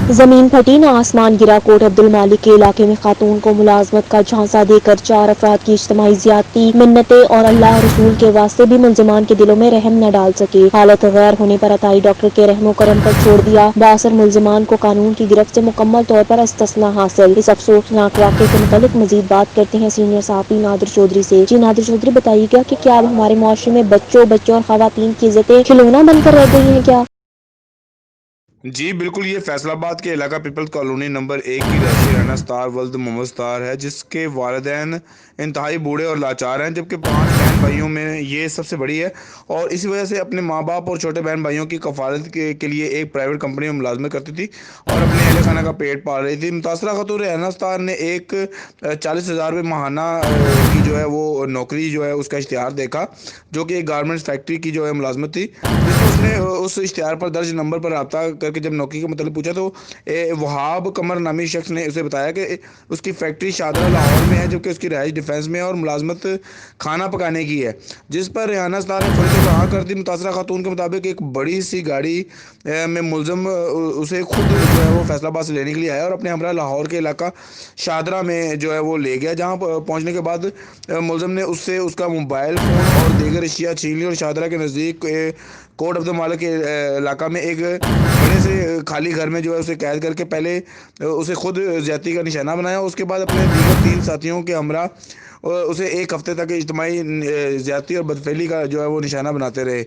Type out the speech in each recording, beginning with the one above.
زمین پھٹی نہ آسمان گرا۔ کوٹ عبد المالک کے علاقے میں خاتون کو ملازمت کا جھانسا دے کر 4 افراد کی اجتماعی زیادتی، منتیں اور اللہ رسول کے واسطے بھی ملزمان کے دلوں میں رحم نہ ڈال سکے۔ حالت غیر ہونے پر عطائی ڈاکٹر کے رحم و کرم پر چھوڑ دیا۔ بااثر ملزمان کو قانون کی گرفت سے مکمل طور پر استثناء حاصل۔ اس افسوسناک واقعے کے متعلق مزید بات کرتے ہیں سینئر صحافی نادر چودھری سے۔ جی نادر چودھری، بتائیے گا کہ کیا اب ہمارے معاشرے میں بچوں اور خواتین کی عزتیں کھلونا بن کر رہ گئی ہیں کیا؟ جی بالکل، یہ فیصل آباد کے علاقہ پیپلز کالونی نمبر 1 کی رہائشی رانا ستار ولد محمد ستار ہے، جس کے والدین انتہائی بوڑھے اور لاچار ہیں، جبکہ 5 بہن بھائیوں میں یہ سب سے بڑی ہے اور اسی وجہ سے اپنے ماں باپ اور چھوٹے بہن بھائیوں کی کفالت کے لیے ایک پرائیویٹ کمپنی میں ملازمت کرتی تھی اور اپنے اہل خانہ کا پیٹ پال رہی تھی۔ متاثرہ خاتون رانا ستار نے ایک 40,000 روپے ماہانہ کی جو ہے وہ نوکری جو ہے اس کا اشتہار دیکھا، جو کہ ایک گارمنٹس فیکٹری کی جو ہے ملازمت تھی، جس میں اس نے اس اشتہار پر درج نمبر پر رابطہ کر کے جب نوکری کے متعلق پوچھا تو وہاب قمر نامی شخص نے اسے بتایا کہ اس کی فیکٹری شادرہ لاہور میں ہے، جبکہ اس کی رہائش ڈیفنس میں ہے اور ملازمت کھانا پکانے کی ہے، جس پر رانا ستار نے فوری طور پر ہاں کر دی۔ متاثرہ خاتون کے مطابق ایک بڑی سی گاڑی میں ملزم اسے خود جو ہے وہ فیصل آباد سے لینے کے لیے آیا اور اپنے ہمراہ لاہور کے علاقہ شادرہ میں جو ہے وہ لے گیا، جہاں پہنچنے کے بعد ملزم نے اس سے اس کا موبائل فون اور دیگر اشیاء چھین لی اور شادرہ کے نزدیک کوٹ عبد المالک کے علاقہ میں ایک بڑے سے خالی گھر میں جو ہے اسے قید کر کے پہلے اسے خود زیادتی کا نشانہ بنایا، اس کے بعد اپنے دیگر 3 ساتھیوں کے ہمراہ اسے ایک ہفتے تک اجتماعی زیادتی اور بدفعلی کا جو ہے وہ نشانہ بناتے رہے۔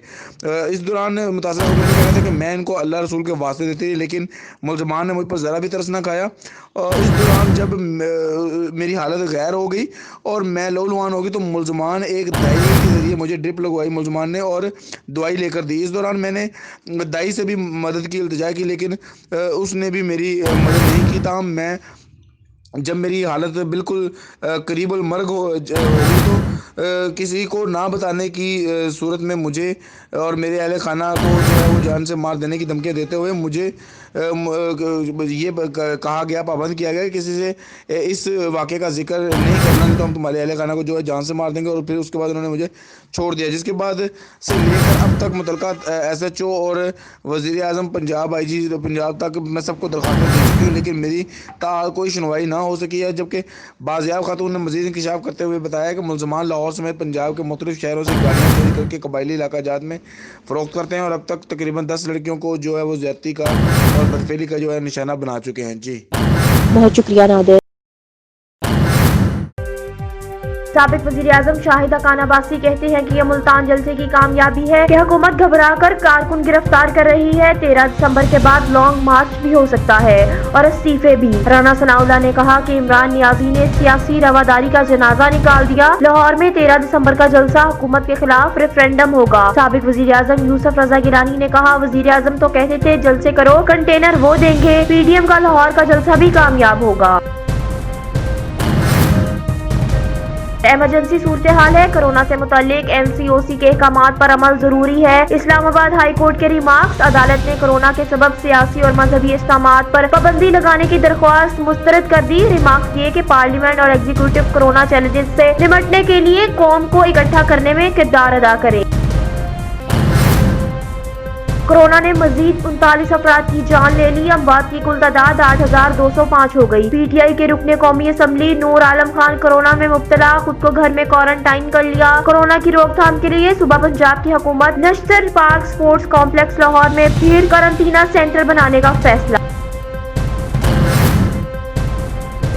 اس دوران متاثرہ خاتون نے کہا تھا کہ میں ان کو اللہ رسول کے واسطے دیتی تھی، لیکن ملزمان نے مجھ پر ذرا بھی ترس نہ کھایا۔ اس دوران جب میری حالت غیر ہو گئی اور میں لہولہان ہو گئی تو ملزمان ایک دائی کے ذریعے مجھے ڈرپ لگوائی ملزمان نے اور دوائی لے کر دی۔ اس دوران میں نے دائی سے بھی مدد کی التجا کی، لیکن اس نے بھی میری مدد نہیں کی۔ تاہم میں جب میری حالت بالکل قریب المرگ ہو گئی تو کسی کو نہ بتانے کی صورت میں مجھے اور میرے اہل خانہ کو جو ہے وہ جان سے مار دینے کی دھمکیاں دیتے ہوئے مجھے یہ کہا گیا، پابند کیا گیا کہ کسی سے اس واقعے کا ذکر نہیں کرنا، نہیں تو ہم تمہارے اہل خانہ کو جو ہے جان سے مار دیں گے، اور پھر اس کے بعد انہوں نے مجھے چھوڑ دیا، جس کے بعد سے لے کر اب تک متعلقہ SHO اور وزیر اعظم پنجاب IG پنجاب تک میں سب کو درخواستیں دے چکی ہوں، لیکن میری تاحال کوئی سنوائی نہ ہو سکی ہے۔ جبکہ بازیاب خاتون نے مزید انکشاف کرتے ہوئے بتایا کہ ملزمان لاہور سمیت پنجاب کے مختلف شہروں سے گاڑیاں چوری کر کے قبائلی علاقہ جات میں فروخت کرتے ہیں اور اب تک تقریباً 10 لڑکیوں کو جو ہے وہ زیادتی کا اور بدفعلی کا جو ہے نشانہ بنا چکے ہیں۔ جی بہت شکریہ نادر۔ سابق وزیر اعظم شاہد خان عباسی کہتے ہیں کہ یہ ملتان جلسے کی کامیابی ہے کہ حکومت گھبرا کر کارکن گرفتار کر رہی ہے۔ 13 دسمبر کے بعد لانگ مارچ بھی ہو سکتا ہے اور استعفے بھی۔ رانا ثناء اللہ نے کہا کہ عمران نیازی نے سیاسی رواداری کا جنازہ نکال دیا۔ لاہور میں 13 دسمبر کا جلسہ حکومت کے خلاف ریفرینڈم ہوگا۔ سابق وزیر اعظم یوسف رضا گیلانی نے کہا وزیر اعظم تو کہتے تھے جلسے کرو، کنٹینر وہ دیں گے۔ PDM کا لاہور کا جلسہ بھی کامیاب ہوگا۔ ایمرجنسی صورتحال ہے، کورونا سے متعلق MCOC کے احکامات پر عمل ضروری ہے۔ اسلام آباد ہائی کورٹ کے ریمارکس، عدالت نے کورونا کے سبب سیاسی اور مذہبی اقدامات پر پابندی لگانے کی درخواست مسترد کر دی۔ ریمارکس یہ کہ پارلیمنٹ اور ایگزیکٹو کورونا چیلنجز سے نمٹنے کے لیے قوم کو اکٹھا کرنے میں کردار ادا کرے۔ کورونا نے مزید 39 افراد کی جان لے لی، اموات کی کل تعداد 8,205 ہو گئی۔ PTI کے رکن قومی اسمبلی نور عالم خان کورونا میں مبتلا، خود کو گھر میں کوارنٹائن کر لیا۔ کورونا کی روک تھام کے لیے صوبہ پنجاب کی حکومت نشتر پارک سپورٹس کمپلیکس لاہور میں پھر قرنطینہ سینٹر بنانے کا فیصلہ۔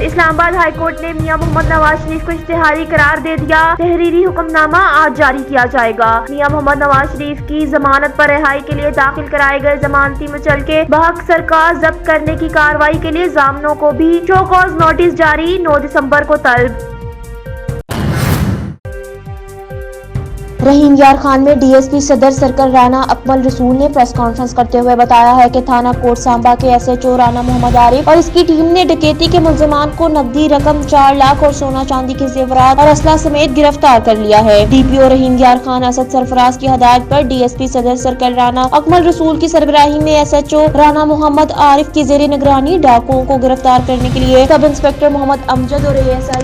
اسلام آباد ہائی کورٹ نے میاں محمد نواز شریف کو اشتہاری قرار دے دیا، تحریری حکم نامہ آج جاری کیا جائے گا۔ میاں محمد نواز شریف کی ضمانت پر رہائی کے لیے داخل کرائے گئے ضمانتی مچلکے بحق سرکار ضبط کرنے کی کارروائی کے لیے ضامنوں کو بھی شو کاز نوٹس جاری، 9 دسمبر کو طلب۔ رحیم یار خان میں DSP صدر سرکل رانا اکمل رسول نے پریس کانفرنس کرتے ہوئے بتایا ہے کہ تھانہ کوٹ سانبہ کے SHO رانا محمد عارف اور اس کی ٹیم نے ڈکیتی کے ملزمان کو نقدی رقم 4 لاکھ اور سونا چاندی کے زیورات اور اسلحہ سمیت گرفتار کر لیا ہے۔ DPO رحیم یار خان اسد سرفراز کی ہدایت پر DSP صدر سرکل رانا اکمل رسول کی سربراہی میں SHO رانا محمد عارف کی زیر نگرانی ڈاکوؤں کو گرفتار کرنے کے لیے سب انسپکٹر محمد امجد اور ASI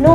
9